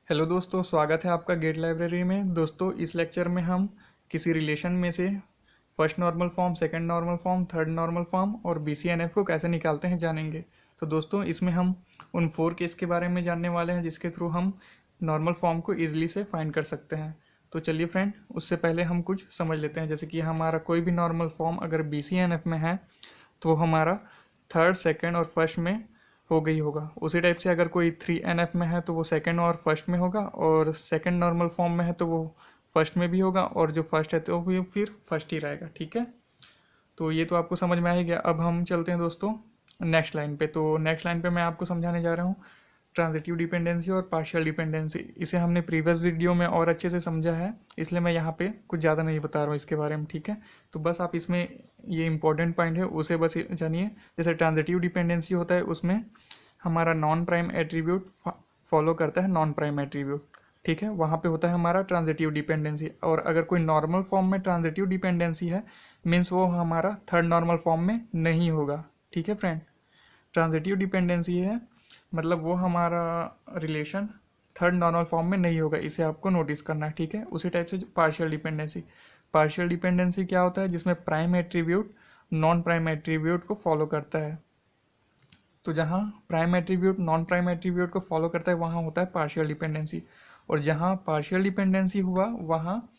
Hello दोस्तों, स्वागत है आपका गेट लाइब्रेरी में। दोस्तों, इस लेक्चर में हम किसी रिलेशन में से first normal form, second normal form, third normal form और बीसीएनएफ को कैसे निकालते हैं जानेंगे। तो दोस्तों, इसमें हम उन 4 केस के बारे में जानने वाले हैं जिसके थ्रू हम नॉर्मल फॉर्म को ईजिली से फाइंड कर सकते हैं। तो चलिए फ्रेंड, उससे पहले हम कुछ समझ लेते हैं। जैसे कि हमारा कोई भी नॉर्मल फॉर्म अगर बीसीएनएफ में है तो हमारा थर्ड, सेकंड और फर्स्ट में हो गई होगा। उसी टाइप से अगर कोई 3NF में है तो वो सेकंड और फर्स्ट में होगा, और सेकंड नॉर्मल फॉर्म में है तो वो फर्स्ट में भी होगा, और जो फर्स्ट है तो वो फिर फर्स्ट ही रहेगा। ठीक है, तो ये तो आपको समझ में आ ही गया। अब हम चलते हैं दोस्तों नेक्स्ट लाइन पे। तो नेक्स्ट लाइन पे मैं आपको समझाने जा रहा हूँ ट्रांजिटिव डिपेंडेंसी और पार्शियल डिपेंडेंसी। इसे हमने प्रीवियस वीडियो में और अच्छे से समझा है, इसलिए मैं यहाँ पे कुछ ज़्यादा नहीं बता रहा हूँ इसके बारे में। ठीक है, तो बस आप इसमें ये इंपॉर्टेंट पॉइंट है उसे बस जानिए। जैसे ट्रांजिटिव डिपेंडेंसी होता है, उसमें हमारा नॉन प्राइम एट्रीब्यूट फॉलो करता है नॉन प्राइम एट्रीब्यूट। ठीक है, वहाँ पे होता है हमारा ट्रांजिटिव डिपेंडेंसी। और अगर कोई नॉर्मल फॉर्म में ट्रांजिटिव डिपेंडेंसी है, मीन्स वो हमारा थर्ड नॉर्मल फॉर्म में नहीं होगा। ठीक है फ्रेंड, ट्रांजिटिव डिपेंडेंसी है मतलब वो हमारा रिलेशन थर्ड नॉर्मल फॉर्म में नहीं होगा, इसे आपको नोटिस करना है। ठीक है, उसी टाइप से पार्शियल डिपेंडेंसी। पार्शियल डिपेंडेंसी क्या होता है? जिसमें prime attribute non prime attribute को फॉलो करता है। तो जहाँ prime attribute non prime attribute को फॉलो करता है वहाँ होता है पार्शियल डिपेंडेंसी। और जहाँ पार्शियल डिपेंडेंसी हुआ वहाँ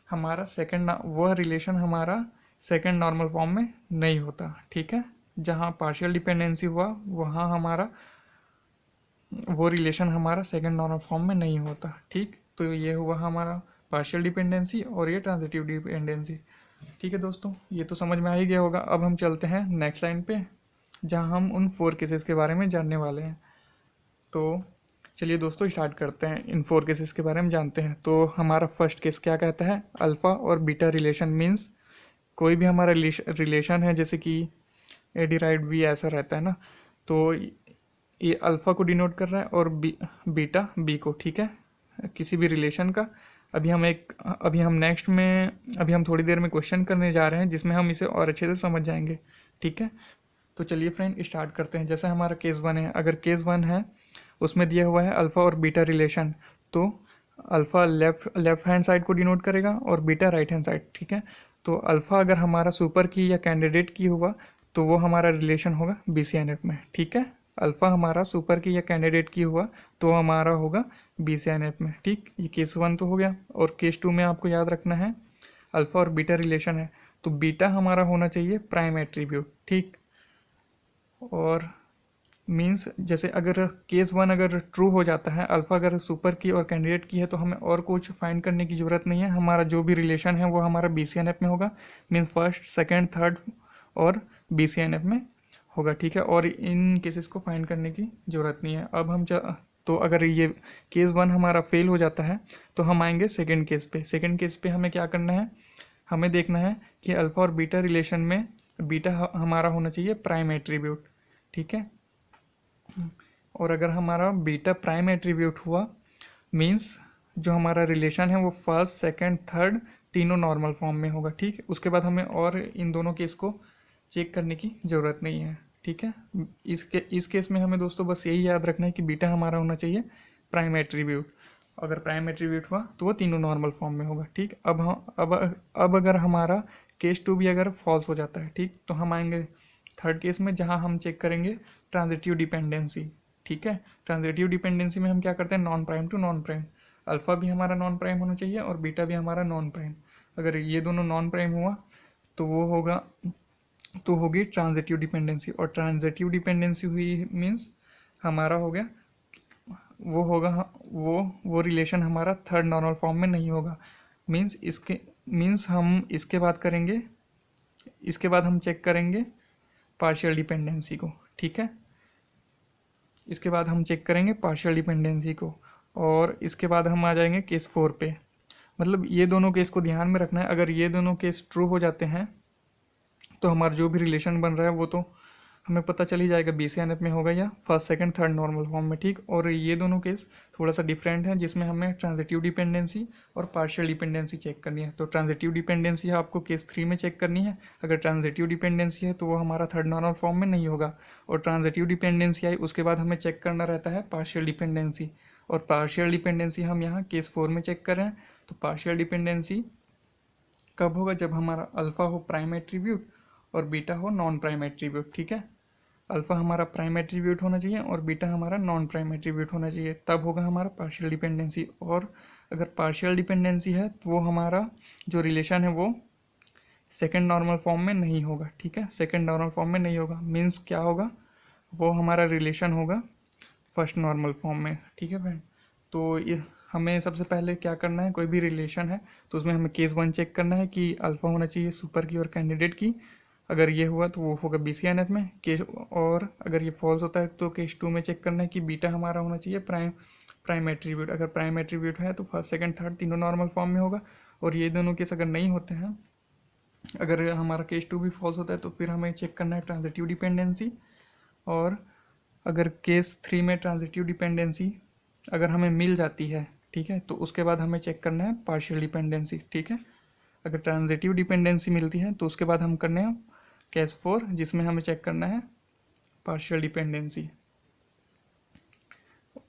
हमारा सेकंड वह रिलेशन हमारा सेकंड नॉर्मल फॉर्म में नहीं होता। ठीक है, जहाँ पार्शियल डिपेंडेंसी हुआ वहाँ हमारा वो रिलेशन हमारा सेकंड नॉर्मल फॉर्म में नहीं होता। ठीक, तो ये हुआ हमारा पार्शियल डिपेंडेंसी और ये ट्रांजिटिव डिपेंडेंसी। ठीक है दोस्तों, ये तो समझ में आ ही गया होगा। अब हम चलते हैं नेक्स्ट लाइन पे, जहाँ हम उन 4 केसेस के बारे में जानने वाले हैं। तो चलिए दोस्तों स्टार्ट करते हैं, इन 4 केसेस के बारे में जानते हैं। तो हमारा फर्स्ट केस क्या कहता है? अल्फ़ा और बीटा रिलेशन। मीन्स कोई भी हमारा रिलेशन है, जैसे कि ए डिराइड वी ऐसा रहता है ना, तो ये अल्फ़ा को डिनोट कर रहा है और बीटा बी को। ठीक है, किसी भी रिलेशन का। अभी हम नेक्स्ट में अभी हम थोड़ी देर में क्वेश्चन करने जा रहे हैं जिसमें हम इसे और अच्छे से समझ जाएंगे। ठीक है, तो चलिए फ्रेंड स्टार्ट करते हैं। जैसे हमारा केस 1 है, अगर केस 1 है उसमें दिया हुआ है अल्फ़ा और बीटा रिलेशन, तो अल्फ़ा लेफ्ट हैंड साइड को डिनोट करेगा और बीटा राइट हैंड साइड। ठीक है, तो अल्फ़ा अगर हमारा सुपर की या कैंडिडेट की हुआ तो वो हमारा रिलेशन होगा बीसीएनएफ में। ठीक है, अल्फ़ा हमारा सुपर की या कैंडिडेट की हुआ तो हमारा होगा बीसीएनएफ में। ठीक, ये केस 1 तो हो गया। और केस 2 में आपको याद रखना है अल्फ़ा और बीटा रिलेशन है, तो बीटा हमारा होना चाहिए प्राइम एट्रीब्यूट। ठीक, और मीन्स जैसे अगर केस 1 अगर ट्रू हो जाता है, अल्फ़ा अगर सुपर की और कैंडिडेट की है, तो हमें और कुछ फाइंड करने की ज़रूरत नहीं है। हमारा जो भी रिलेशन है वो हमारा बीसीएनएफ में होगा। मीन्स फर्स्ट, सेकंड, थर्ड और बीसीएनएफ में होगा। ठीक है, और इन केसेस को फाइंड करने की ज़रूरत नहीं है। अब हम तो अगर ये केस 1 हमारा फेल हो जाता है तो हम आएंगे सेकेंड केस पे। सेकेंड केस पे हमें क्या करना है? हमें देखना है कि अल्फ़ा और बीटा रिलेशन में बीटा हमारा होना चाहिए प्राइम एट्रीब्यूट। ठीक है, और अगर हमारा बीटा प्राइम एट्रीब्यूट हुआ, मीन्स जो हमारा रिलेशन है वो फर्स्ट, सेकंड, थर्ड तीनों नॉर्मल फॉर्म में होगा। ठीक है, उसके बाद हमें और इन दोनों केस को चेक करने की ज़रूरत नहीं है। ठीक है, इस केस में हमें दोस्तों बस यही याद रखना है कि बीटा हमारा होना चाहिए प्राइम एट्रीब्यूट। अगर प्राइम एट्रीब्यूट हुआ तो वो तीनों नॉर्मल फॉर्म में होगा। ठीक, अब अगर हमारा केस 2 भी अगर फॉल्स हो जाता है, ठीक, तो हम आएंगे थर्ड केस में, जहाँ हम चेक करेंगे ट्रांजिटिव डिपेंडेंसी। ठीक है, ट्रांजिटिव डिपेंडेंसी में हम क्या करते हैं? Non prime to non prime. Alpha भी हमारा नॉन प्राइम होना चाहिए और बीटा भी हमारा नॉन प्राइम। अगर ये दोनों नॉन प्राइम हुआ तो वो होगा तो होगी ट्रांजिटिव डिपेंडेंसी। और ट्रांजिटिव डिपेंडेंसी हुई मीन्स हमारा हो गया वो होगा वो रिलेशन हमारा थर्ड नॉर्मल फॉर्म में नहीं होगा। मीन्स हम इसके बाद हम चेक करेंगे पार्शियल डिपेंडेंसी को। ठीक है, इसके बाद हम चेक करेंगे पार्शियल डिपेंडेंसी को, और इसके बाद हम आ जाएंगे केस 4 पे। मतलब ये दोनों केस को ध्यान में रखना है। अगर ये दोनों केस ट्रू हो जाते हैं तो हमारा जो भी रिलेशन बन रहा है वो तो हमें पता चल ही जाएगा BCNF में होगा या first second third normal form में, ठीक। और ये दोनों केस थोड़ा सा डिफरेंट है, जिसमें हमें ट्रांजिटिव डिपेंडेंसी और पार्शियल डिपेंडेंसी चेक करनी है। तो ट्रांजिटिव डिपेंडेंसी आपको केस 3 में चेक करनी है। अगर ट्रांजिटिव डिपेंडेंसी है तो वो हमारा थर्ड नॉर्मल फॉर्म में नहीं होगा। और ट्रांजिटिव डिपेंडेंसी आई उसके बाद हमें चेक करना रहता है पार्शियल डिपेंडेंसी, और पार्शियल डिपेंडेंसी हम यहाँ केस 4 में चेक कर रहे हैं। तो पार्शियल डिपेंडेंसी कब होगा? जब हमारा अल्फ़ा हो प्राइम एट्रीब्यूट और बीटा हो नॉन प्राइम एट्रीब्यूट, ठीक है। अल्फ़ा हमारा प्राइम एट्रीब्यूट होना चाहिए और बीटा हमारा नॉन प्राइम एट्रीब्यूट होना चाहिए, तब होगा हमारा पार्शियल डिपेंडेंसी। और अगर पार्शियल डिपेंडेंसी है तो वो हमारा जो रिलेशन है वो सेकंड नॉर्मल फॉर्म में नहीं होगा, ठीक है। सेकंड नॉर्मल फॉर्म में नहीं होगा मीन्स क्या होगा? वो हमारा रिलेशन होगा फर्स्ट नॉर्मल फॉर्म में, ठीक है फ्रेंड। तो ये हमें सबसे पहले क्या करना है, कोई भी रिलेशन है तो उसमें हमें केस 1 चेक करना है कि अल्फ़ा होना चाहिए सुपर की और कैंडिडेट की। अगर ये हुआ तो वो होगा BCNF में केस, और अगर ये फॉल्स होता है तो केस 2 में चेक करना है कि बीटा हमारा होना चाहिए प्राइम एट्रीब्यूट। अगर प्राइम एट्रीब्यूट है तो फर्स्ट सेकंड थर्ड तीनों नॉर्मल फॉर्म में होगा। और ये दोनों केस अगर नहीं होते हैं, अगर हमारा केस 2 भी फॉल्स होता है तो फिर हमें चेक करना है ट्रांजिटिव डिपेंडेंसी। और अगर केस 3 में ट्रांजिटिव डिपेंडेंसी अगर हमें मिल जाती है, ठीक है, तो उसके बाद हमें चेक करना है पार्शियल डिपेंडेंसी, ठीक है। अगर ट्रांजिटिव डिपेंडेंसी मिलती है तो उसके बाद हम करने हैं केस 4, जिसमें हमें चेक करना है पार्शियल डिपेंडेंसी।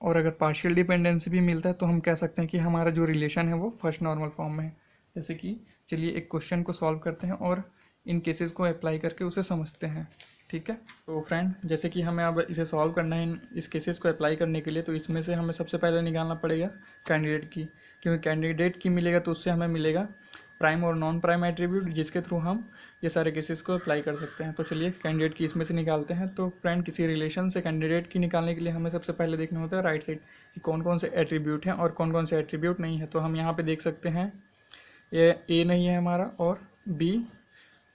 और अगर पार्शियल डिपेंडेंसी भी मिलता है तो हम कह सकते हैं कि हमारा जो रिलेशन है वो फर्स्ट नॉर्मल फॉर्म में है। जैसे कि चलिए एक क्वेश्चन को सॉल्व करते हैं और इन केसेस को अप्लाई करके उसे समझते हैं, ठीक है। तो फ्रेंड, जैसे कि हमें अब इसे सॉल्व करना है इस केसेस को अप्लाई करने के लिए, तो इसमें से हमें सबसे पहले निकालना पड़ेगा कैंडिडेट की, क्योंकि कैंडिडेट की मिलेगा तो उससे हमें मिलेगा प्राइम और नॉन प्राइम एट्रीब्यूट, जिसके थ्रू हम ये सारे केसेस को अप्लाई कर सकते हैं। तो चलिए कैंडिडेट की इसमें से निकालते हैं। तो फ्रेंड, किसी रिलेशन से कैंडिडेट की निकालने के लिए हमें सबसे पहले देखना होता है राइट साइड कि कौन कौन से एट्रीब्यूट हैं और कौन कौन से एट्रीब्यूट नहीं है। तो हम यहाँ पे देख सकते हैं ये ए नहीं है हमारा, और बी,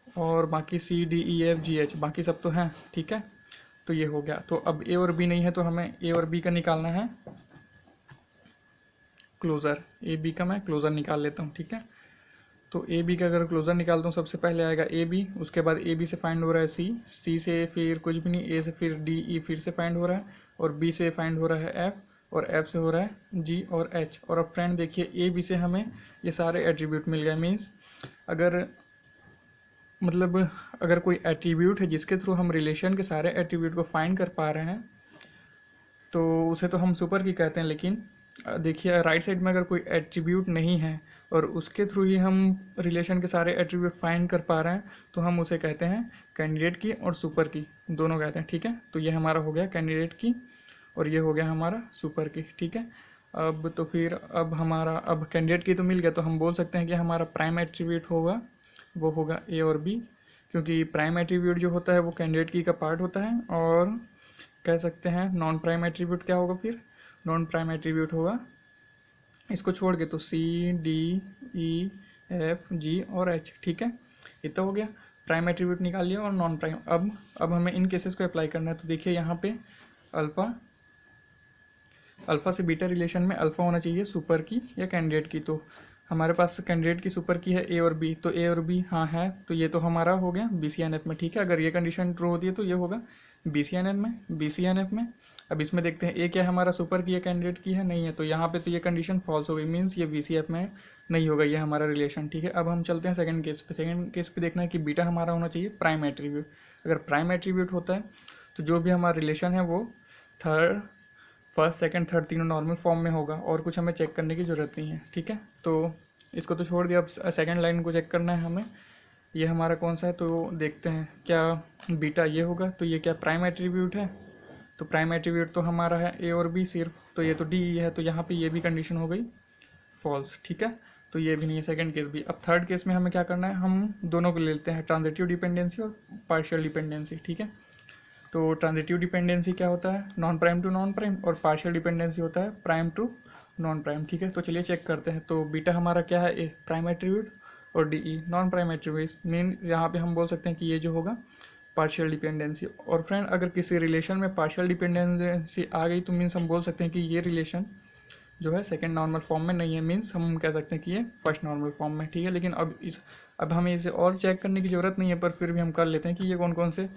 और बाकी C D E F G H बाकी सब तो हैं, ठीक है। तो ये हो गया। तो अब ए और बी नहीं है तो हमें ए और बी का निकालना है क्लोज़र। ए बी का मैं क्लोज़र निकाल लेता हूँ, ठीक है। तो ए बी का अगर क्लोज़र निकालता हूँ, सबसे पहले आएगा ए बी, उसके बाद ए बी से फाइंड हो रहा है सी, सी से फिर कुछ भी नहीं, ए से फिर डी, ई फिर से फाइंड हो रहा है, और बी से फाइंड हो रहा है एफ, और एफ से हो रहा है जी और एच। और अब फ्रेंड देखिए, ए बी से हमें ये सारे एट्रीब्यूट मिल गए। मीन्स अगर कोई एट्रीब्यूट है जिसके थ्रू हम रिलेशन के सारे एट्रीब्यूट को फाइंड कर पा रहे हैं तो उसे तो हम सुपर की कहते हैं। लेकिन देखिए राइट साइड में अगर कोई एट्रीब्यूट नहीं है और उसके थ्रू ही हम रिलेशन के सारे एट्रीब्यूट फाइंड कर पा रहे हैं तो हम उसे कहते हैं कैंडिडेट की और सुपर की, दोनों कहते हैं, ठीक है। तो ये हमारा हो गया कैंडिडेट की और ये हो गया हमारा सुपर की, ठीक है। अब तो फिर अब कैंडिडेट की तो मिल गया, तो हम बोल सकते हैं कि हमारा प्राइम एट्रीब्यूट होगा वो होगा ए और बी, क्योंकि प्राइम एट्रीब्यूट जो होता है वो कैंडिडेट की का पार्ट होता है। और कह सकते हैं नॉन प्राइम एट्रीब्यूट क्या होगा? फिर नॉन प्राइम एट्रीब्यूट होगा इसको छोड़ के तो C D E F G और एच, ठीक है। इतना हो गया, प्राइम एट्रीब्यूट निकाल लिया और नॉन प्राइम। अब हमें इन केसेस को अप्लाई करना है। तो देखिए यहाँ पे अल्फ़ा से बीटा रिलेशन में अल्फ़ा होना चाहिए सुपर की या कैंडिडेट की। तो हमारे पास कैंडिडेट की सुपर की है ए और बी, तो ए और बी हाँ है, तो ये तो हमारा हो गया BCNF में, ठीक है। अगर ये कंडीशन ट्रू होती है तो ये होगा BCNF में। अब इसमें देखते हैं ए क्या है हमारा, सुपर की या कैंडिडेट की है, नहीं है, तो यहाँ पे तो ये कंडीशन फॉल्स हो गई, मीन्स ये BCF में नहीं होगा ये हमारा रिलेशन, ठीक है। अब हम चलते हैं सेकंड केस पे। सेकंड केस पे देखना है कि बीटा हमारा होना चाहिए प्राइम एट्रीब्यूट। अगर प्राइम एट्रीब्यूट होता है तो जो भी हमारा रिलेशन है वो फर्स्ट सेकंड थर्ड तीनों नॉर्मल फॉर्म में होगा और कुछ हमें चेक करने की ज़रूरत नहीं है, ठीक है। तो इसको तो छोड़ दिया, अब सेकंड लाइन को चेक करना है हमें, ये हमारा कौन सा है। तो देखते हैं क्या बीटा ये होगा, तो ये क्या प्राइम एट्रीब्यूट है? तो प्राइम एट्रीब्यूट तो हमारा है ए और बी सिर्फ, तो ये तो डी है, तो यहाँ पे ये भी कंडीशन हो गई फॉल्स, ठीक है। तो ये भी नहीं है सेकंड केस भी। अब थर्ड केस में हमें क्या करना है, हम दोनों को ले लेते हैं, ट्रांजिटिव डिपेंडेंसी और पार्शियल डिपेंडेंसी, ठीक है। तो ट्रांजिटिव डिपेंडेंसी क्या होता है, non prime to non prime, और पार्शियल डिपेंडेंसी होता है प्राइम टू नॉन प्राइम, ठीक है। तो चलिए चेक करते हैं। तो बीटा हमारा क्या है, ए प्राइम एट्रीब्यूट, और D E non prime attribute. Mean यहाँ पे हम बोल सकते हैं कि ये जो होगा पार्शियल डिपेंडेंसी। और फ्रेंड, अगर किसी रिलेशन में पार्शियल डिपेंडेंसी आ गई तो मीन्स हम बोल सकते हैं कि ये रिलेशन जो है सेकंड नॉर्मल फॉर्म में नहीं है, मीन्स हम कह सकते हैं कि ये फर्स्ट नॉर्मल फॉर्म में, ठीक है। लेकिन अब हमें इसे और चेक करने की ज़रूरत नहीं है, पर फिर भी हम कर लेते हैं कि ये कौन कौन से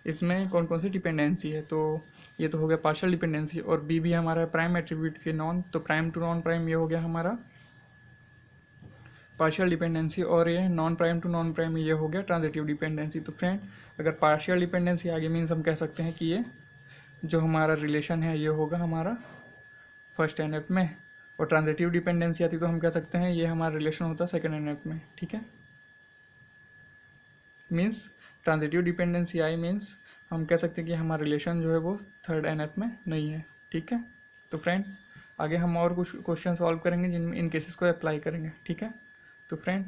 इसमें कौन कौन सी डिपेंडेंसी है, तो ये तो हो गया पार्शियल डिपेंडेंसी, और बी भी हमारा प्राइम एट्रीब्यूट के नॉन, तो प्राइम टू नॉन प्राइम ये हो गया हमारा पार्शियल डिपेंडेंसी, और ये non prime to non prime ये हो गया ट्रांजिटिव डिपेंडेंसी। तो फ्रेंड अगर पार्शियल डिपेंडेंसी आगे मीन्स हम कह सकते हैं कि ये जो हमारा रिलेशन है ये होगा हमारा फर्स्ट एन एफ में, और ट्रांजिटिव डिपेंडेंसी आती तो हम कह सकते हैं ये हमारा रिलेशन होता है सेकेंड एन एफ में। ठीक है, means transitive dependency I means हम कह सकते हैं कि हमारा रिलेशन जो है वो थर्ड एन एफ में नहीं है। ठीक है, तो फ्रेंड आगे हम और कुछ क्वेश्चन सॉल्व करेंगे जिनमें इन केसेस को अप्लाई करेंगे। ठीक है, तो फ्रेंड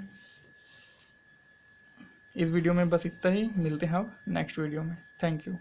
इस वीडियो में बस इतना ही, मिलते हैं अब नेक्स्ट वीडियो में। Thank you.